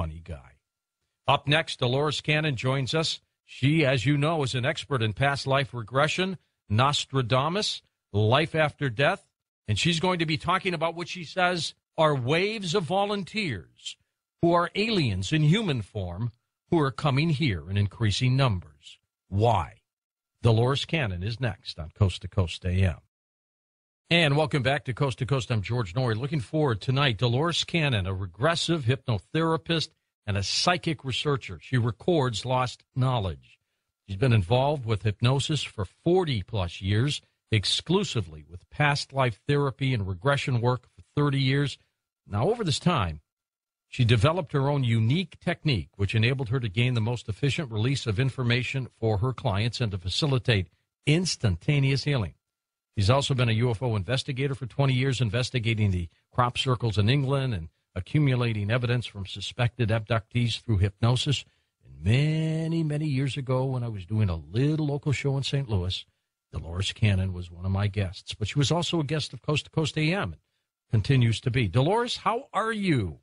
funny guy. Up next, Dolores Cannon joins us. She, as you know, is an expert in past life regression, Nostradamus, life after death, and she's going to be talking about what she says are waves of volunteers who are aliens in human form who are coming here in increasing numbers. Why? Dolores Cannon is next on Coast to Coast AM. And welcome back to Coast. I'm George Norrie. Looking forward tonight, Dolores Cannon, a regressive hypnotherapist and a psychic researcher. She records lost knowledge. She's been involved with hypnosis for 40-plus years, exclusively with past life therapy and regression work for 30 years. Now, over this time, she developed her own unique technique, which enabled her to gain the most efficient release of information for her clients and to facilitate instantaneous healing. She's also been a UFO investigator for 20 years, investigating the crop circles in England and accumulating evidence from suspected abductees through hypnosis. And many, many years ago, when I was doing a little local show in St. Louis, Dolores Cannon was one of my guests. But she was also a guest of Coast to Coast AM and continues to be. Dolores, how are you?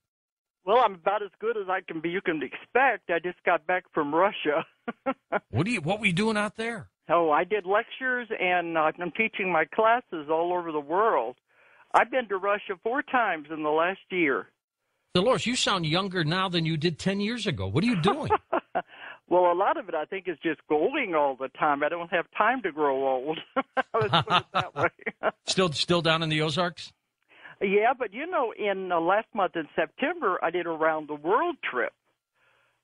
Well, I'm about as good as you can expect. I just got back from Russia. What were you doing out there? Oh, I did lectures, and I'm teaching my classes all over the world. I've been to Russia 4 times in the last year. Dolores, you sound younger now than you did 10 years ago. What are you doing? Well, a lot of it, I think, is just going all the time. I don't have time to grow old. Let's put it that way. Still down in the Ozarks? Yeah, but, in last month in September, I did a round-the-world trip.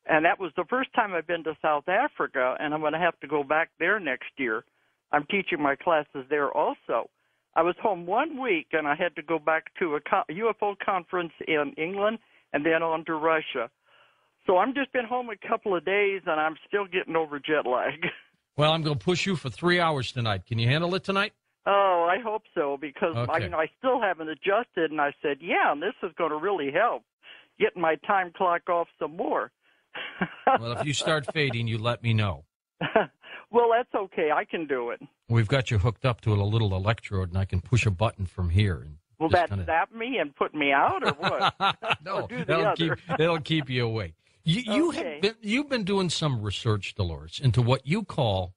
And that was the first time I've been to South Africa, and I'm going to have to go back there next year. I'm teaching my classes there also. I was home 1 week, and I had to go back to a UFO conference in England and then on to Russia. So I'm just been home a couple of days, and I'm still getting over jet lag. Well, I'm going to push you for 3 hours tonight. Can you handle it tonight? Oh, I hope so, because okay. I still haven't adjusted, and I said, and this is going to really help, getting my time clock off some more. Well, if you start fading, you let me know. Well, that's okay. I can do it. We've got you hooked up to a little electrode, and I can push a button from here. And will that zap me and put me out, or what? No, or that'll keep you awake. You've been doing some research, Dolores, into what you call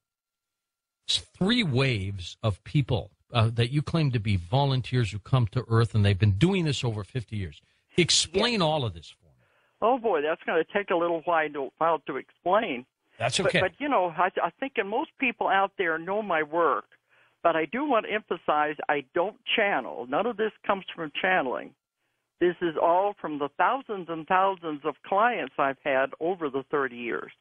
3 waves of people that you claim to be volunteers who come to Earth, and they've been doing this over 50 years. Explain all of this for me. Oh, boy, that's going to take a little while to explain. That's okay. But I think most people out there know my work, but I do want to emphasize I don't channel. None of this comes from channeling. This is all from the thousands and thousands of clients I've had over the 30 years.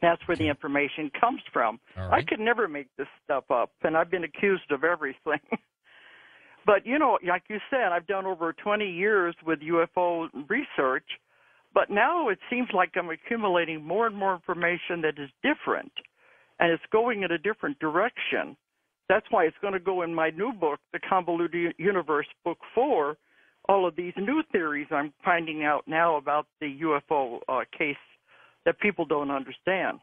That's where the information comes from. Right. I could never make this stuff up, and I've been accused of everything. But, like you said, I've done over 20 years with UFO research, but now it seems like I'm accumulating more and more information that is different, and it's going in a different direction. That's why it's going to go in my new book, The Convoluted Universe, Book 4, all of these new theories I'm finding out now about the UFO case that people don't understand.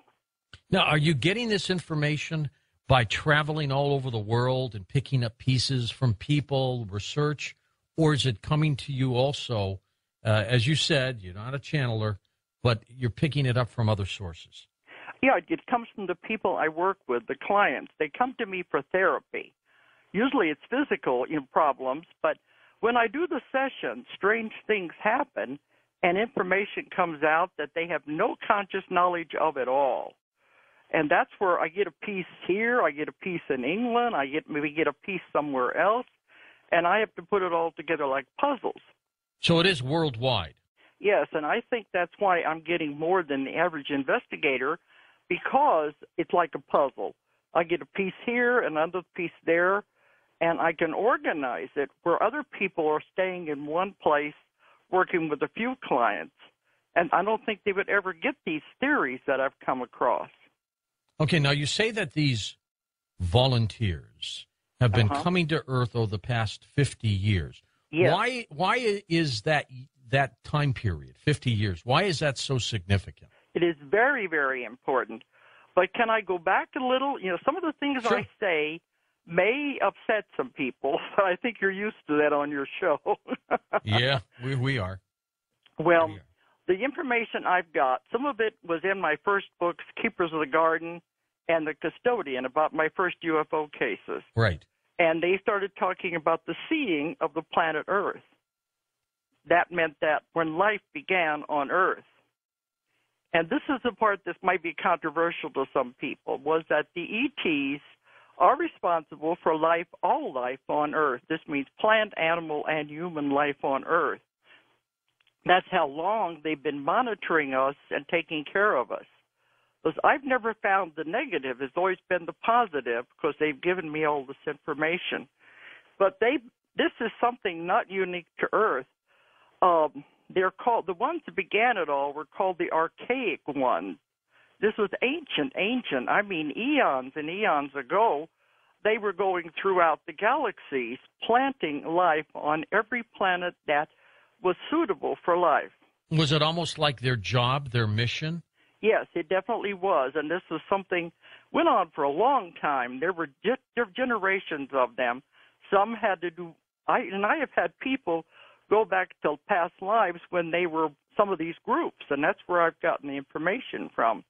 Now, are you getting this information by traveling all over the world and picking up pieces from people, research, or is it coming to you also, as you said, you're not a channeler, but you're picking it up from other sources? Yeah, it comes from the people I work with, the clients. They come to me for therapy. Usually it's physical problems, but when I do the session, strange things happen, and information comes out that they have no conscious knowledge of at all. And that's where I get a piece here, I get a piece in England, maybe get a piece somewhere else, and I have to put it all together like puzzles. So it is worldwide. Yes, and I think that's why I'm getting more than the average investigator, because it's like a puzzle. I get a piece here, another piece there, and I can organize it where other people are staying in one place, working with a few clients. And I don't think they would ever get these theories that I've come across. Okay, now you say that these volunteers have been coming to Earth over the past 50 years. Yes. Why is that time period, 50 years, why is that so significant? It is very, very important. But can I go back a little? Some of the things Sure. I say may upset some people, but I think you're used to that on your show. Yeah, we are. Well, The information I've got, some of it was in my first books, Keepers of the Garden and The Custodian, about my first UFO cases. Right. And they started talking about the seeding of the planet Earth. That meant that when life began on Earth, and this is the part that might be controversial to some people, was that the ETs are responsible for life, all life on Earth. This means plant, animal, and human life on Earth. That's how long they've been monitoring us and taking care of us. Because I've never found the negative. It's always been the positive because they've given me all this information. But this is something not unique to Earth. They're called, the ones that began it all were called the archaic ones. This was ancient, I mean eons and eons ago. They were going throughout the galaxies, planting life on every planet that was suitable for life. Was it almost like their job, their mission? Yes, it definitely was, and this was something went on for a long time. There were generations of them. Some had to do, I have had people go back to past lives when they were some of these groups, and that's where I've gotten the information from.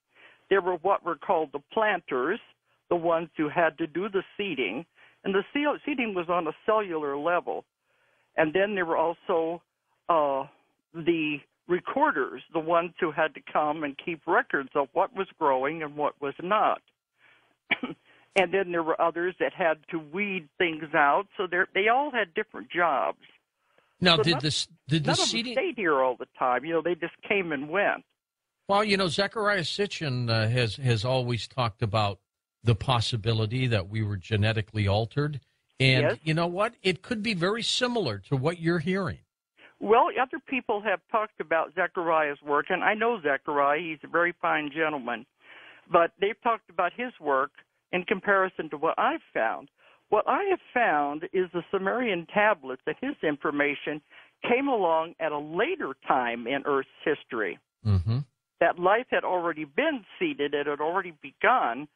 There were what were called the planters, the ones who had to do the seeding, and the seeding was on a cellular level. And then there were also the recorders, the ones who had to come and keep records of what was growing and what was not. And then there were others that had to weed things out, so they all had different jobs. Now, so did none the of them seeding stayed here all the time? They just came and went. Well, Zechariah Sitchin has always talked about the possibility that we were genetically altered. And yes. You know what? It could be very similar to what you're hearing. Well, other people have talked about Zechariah's work, and I know Zechariah. He's a very fine gentleman. But they've talked about his work in comparison to what I've found. What I have found is the Sumerian tablets, that his information came along at a later time in Earth's history. Mm-hmm. That life had already been seeded, it had already begun,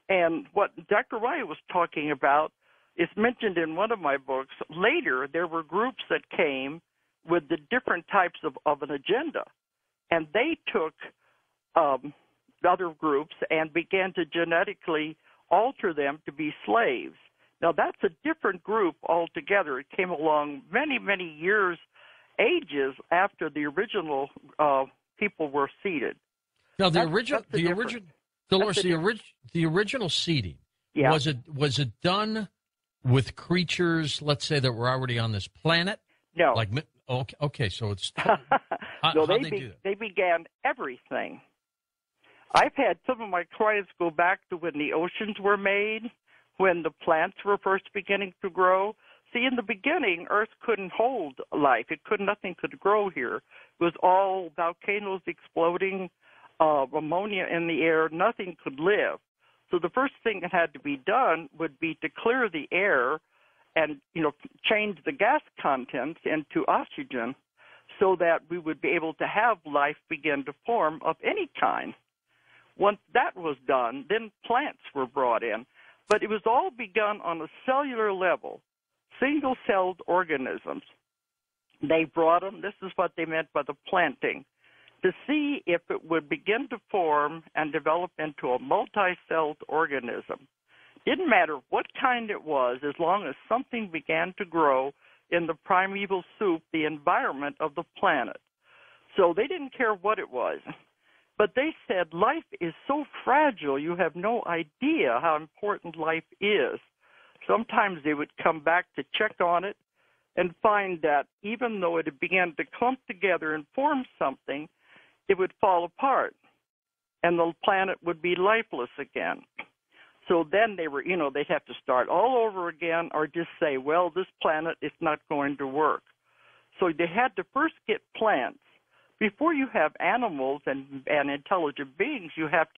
and what Zechariah was talking about is mentioned in one of my books. Later, there were groups that came with the different types of an agenda, and they took other groups and began to genetically alter them to be slaves. Now, that's a different group altogether. It came along many, many years, ages after the original people were seeded. Now, the original seeding, yeah. was it done with creatures, let's say, that were already on this planet? No. Okay, so it's no, they began everything. I've had some of my clients go back to when the oceans were made, when the plants were first beginning to grow. See, in the beginning, Earth couldn't hold life. Nothing could grow here. It was all volcanoes exploding, ammonia in the air. Nothing could live. So the first thing that had to be done would be to clear the air and, change the gas contents into oxygen so that we would be able to have life begin to form of any kind. Once that was done, then plants were brought in. But it was all begun on a cellular level, single-celled organisms. They brought them, this is what they meant by the planting, to see if it would begin to form and develop into a multi-celled organism. Didn't matter what kind it was, as long as something began to grow in the primeval soup, the environment of the planet. So they didn't care what it was. But they said life is so fragile, you have no idea how important life is. Sometimes they would come back to check on it and find that even though it had begun to clump together and form something, it would fall apart, and the planet would be lifeless again. So then they were, they'd have to start all over again or just say, well, this planet is not going to work. So they had to first get plants. Before you have animals and intelligent beings, you have to